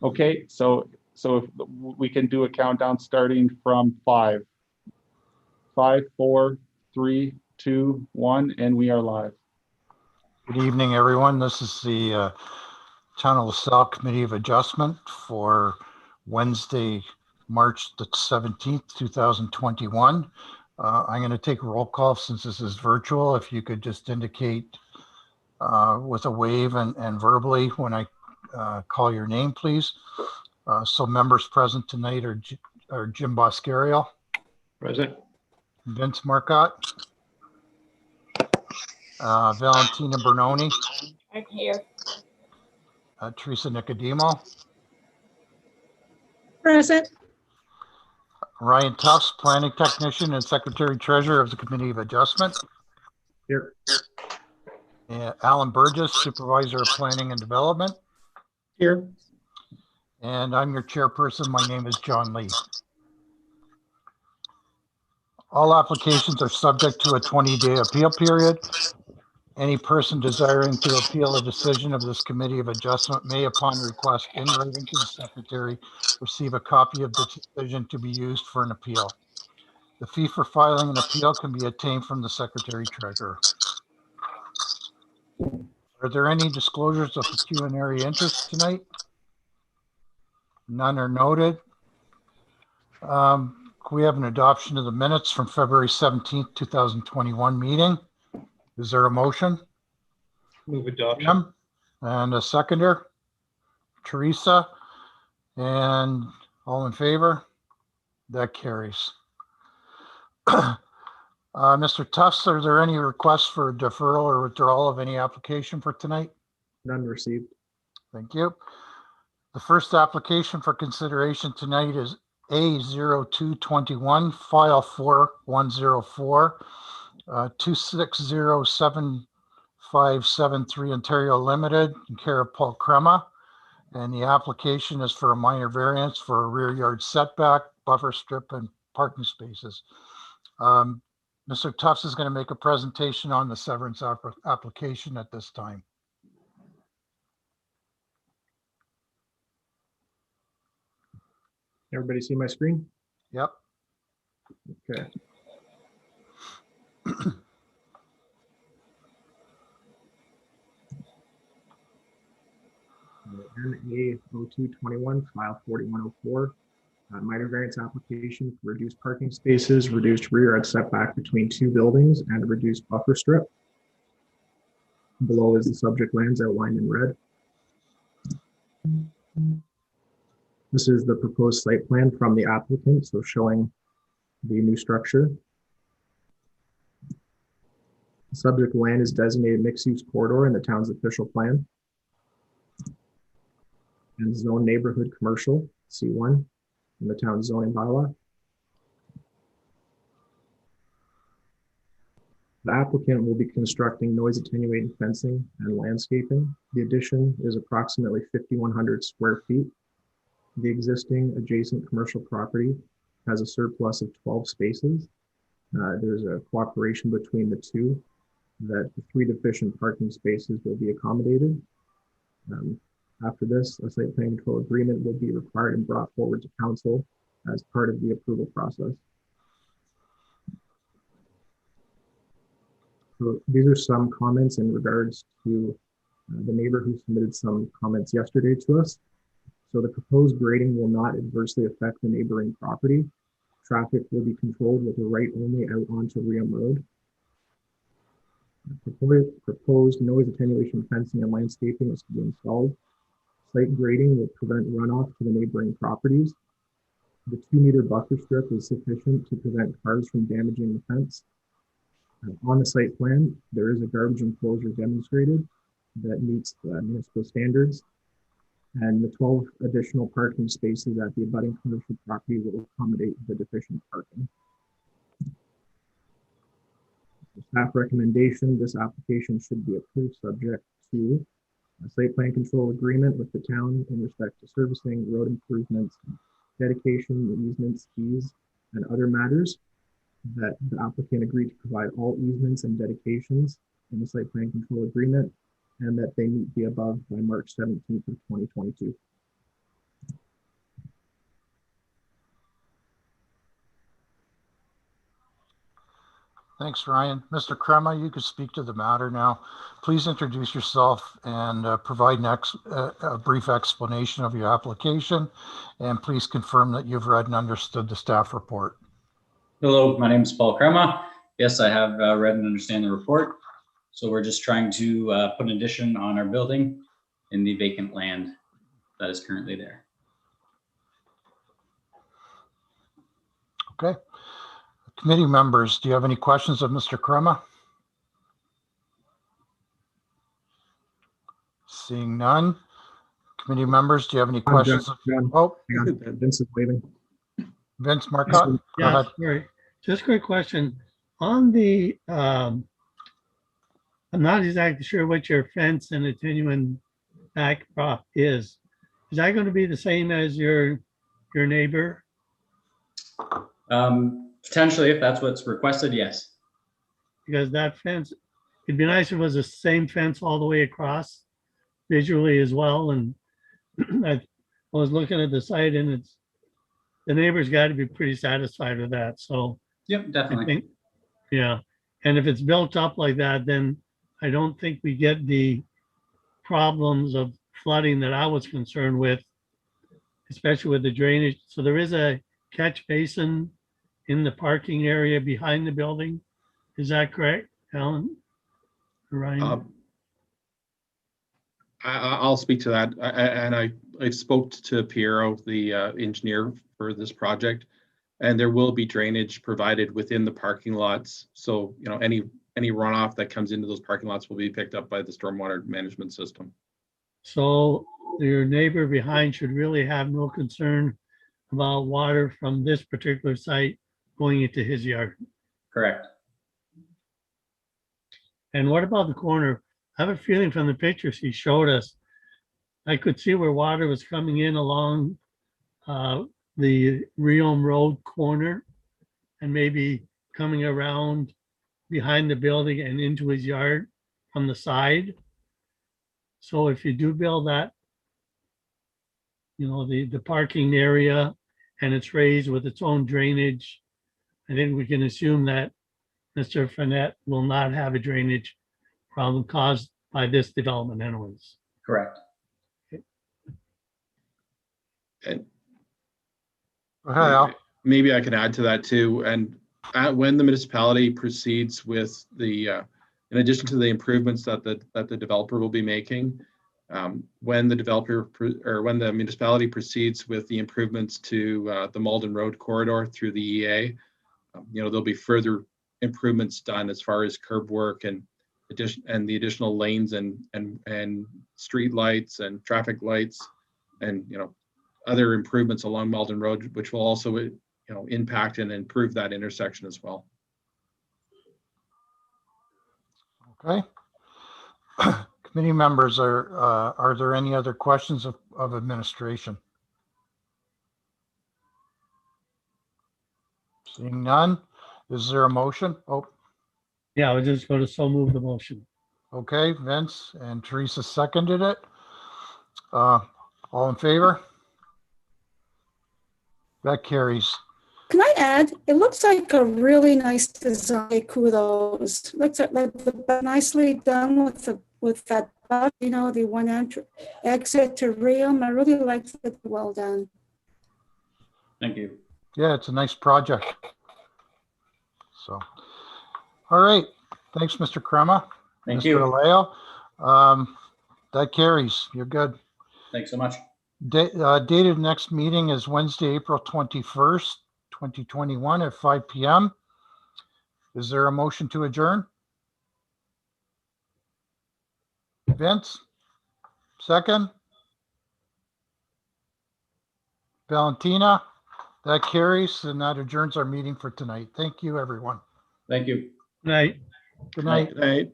Okay, so if we can do a countdown starting from 5, 5, 4, 3, 2, 1, and we are live. Good evening, everyone. This is the Town of LaSalle Committee of Adjustment for Wednesday, March the 17th, 2021. I'm going to take a roll call since this is virtual. If you could just indicate with a wave and verbally when I call your name, please. So members present tonight are Jim Boscario. Present. Vince Marcotte. Valentina Bernoni. I'm here. Teresa Nicodemo. Present. Ryan Tufts, Planning Technician and Secretary Treasurer of the Committee of Adjustment. Here. Alan Burgess, Supervisor of Planning and Development. Here. And I'm your chairperson. My name is John Lee. All applications are subject to a 20-day appeal period. Any person desiring to appeal a decision of this Committee of Adjustment may, upon request in writing to the Secretary, receive a copy of the decision to be used for an appeal. The fee for filing an appeal can be obtained from the Secretary Treasurer. Are there any disclosures of pecuniary interest tonight? None are noted. We have an adoption of the minutes from February 17th, 2021 meeting. Is there a motion? Move adoption. Jim? And a seconder? Teresa? And all in favor? That carries. Mr. Tufts, are there any requests for deferral or withdrawal of any application for tonight? None received. Thank you. The first application for consideration tonight is A0221, file 4104, 2607573 Ontario Limited, in care of Paul Crema. And the application is for a minor variance for a rear yard setback, buffer strip, and parking spaces. Mr. Tufts is going to make a presentation on the severance application at this time. Everybody see my screen? Yep. Okay. NA0221, file 4104. Minor variance application for reduced parking spaces, reduced rear yard setback between two buildings, and a reduced buffer strip. Below is the subject lands outlined in red. This is the proposed site plan from the applicant, so showing the new structure. The subject land is designated mixed-use corridor in the town's official plan. And zone neighborhood commercial, C1, in the town's zoning bylaw. The applicant will be constructing noise attenuating fencing and landscaping. The addition is approximately 5,100 square feet. The existing adjacent commercial property has a surplus of 12 spaces. There's a cooperation between the two that the 3 deficient parking spaces will be accommodated. After this, a site plan control agreement will be required and brought forward to council as part of the approval process. So these are some comments in regards to the neighbor who submitted some comments yesterday to us. So the proposed grading will not adversely affect the neighboring property. Traffic will be controlled with a right only out onto Riam Road. Proposed noise attenuation fencing and landscaping is to be installed. Site grading will prevent runoff to the neighboring properties. The 2-meter buffer strip is sufficient to prevent cars from damaging the fence. On the site plan, there is a garbage enclosure demonstrated that meets municipal standards. And the 12 additional parking spaces at the abutting commercial property will accommodate the deficient parking. The staff recommendation, this application should be approved subject to a site plan control agreement with the town in respect to servicing, road improvements, dedication, easements, fees, and other matters. That the applicant agreed to provide all easements and dedications in the site plan control agreement, and that they meet the above by March 17th of 2022. Thanks, Ryan. Mr. Crema, you could speak to the matter now. Please introduce yourself and provide a brief explanation of your application. And please confirm that you've read and understood the staff report. Hello, my name is Paul Crema. Yes, I have read and understand the report. So we're just trying to put an addition on our building in the vacant land that is currently there. Okay. Committee members, do you have any questions of Mr. Crema? Seeing none. Committee members, do you have any questions? Oh, Vince is waving. Vince Marcotte, go Yeah, ahead. sorry. Just a quick question. On the, I'm not exactly sure what your fence and attenuant backdrop is. Is that going to be the same as your neighbor? Potentially, if that's what's requested, yes. Because that fence, it'd be nice if it was the same fence all the way across visually as well. And I was looking at the site and it's, the neighbor's got to be pretty satisfied with that. So Yep, I definitely. think, yeah. And if it's built up like that, then I don't think we get the problems of flooding that I was concerned with, especially with the drainage. So there is a catch basin in the parking area behind the building. Is that correct, Alan? Ryan? I'll speak to that. I spoke to Piero, the engineer for this project, and there will be drainage provided within the parking lots. So, you know, any runoff that comes into those parking lots will be picked up by the stormwater management system. So your neighbor behind should really have no concern about water from this particular site going into his yard. Correct. And what about the corner? I have a feeling from the pictures he showed us, I could see where water was coming in along the Realm Road corner and maybe coming around behind the building and into his yard from the side. So if you do build that, you know, the parking area and it's raised with its own drainage, I think we can assume that Mr. Finette will not have a drainage problem caused by this development anyways. Correct. And Go ahead, Al. maybe I can add to that too. And when the municipality proceeds with the, in addition to the improvements that the developer will be making, when the municipality proceeds with the improvements to the Malden Road corridor through the EA, you know, there'll be further improvements done as far as curb work and the additional lanes and street lights and traffic lights and, you know, other improvements along Malden Road, which will also, you know, impact and improve that intersection as well. Okay. Committee members, are there any other questions of administration? Seeing none, is there a motion? Oh, Yeah, I was just going to so move the motion. okay, Vince and Teresa seconded it. All in favor? That carries. Can I add? It looks like a really nice design. Kudos. Looks like nicely done with that, you know, the one exit to Realm. I really liked it. Well done. Thank you. Yeah, it's a nice project. So, all right. Thanks, Mr. Crema. Thank Mr. you. Aleo. That carries. You're good. Thanks so much. Dated next meeting is Wednesday, April 21st, 2021 at 5 p.m. Is there a motion to adjourn? Vince? Second? Valentina? That carries, and that adjourns our meeting for tonight. Thank you, everyone. Thank you. Right. Good night. Right.